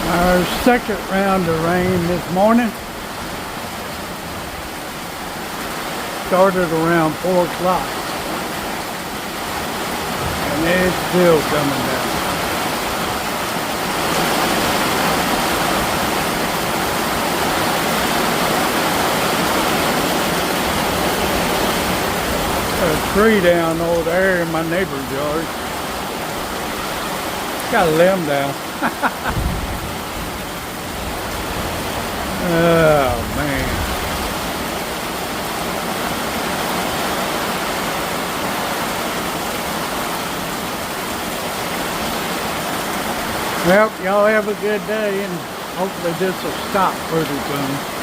Our second round of rain this morning started around 4 o'clock and it's still coming down. A tree down over there in my neighbor's yard. Got a limb down. Oh man. Well, y'all have a good day and hopefully this will stop pretty soon.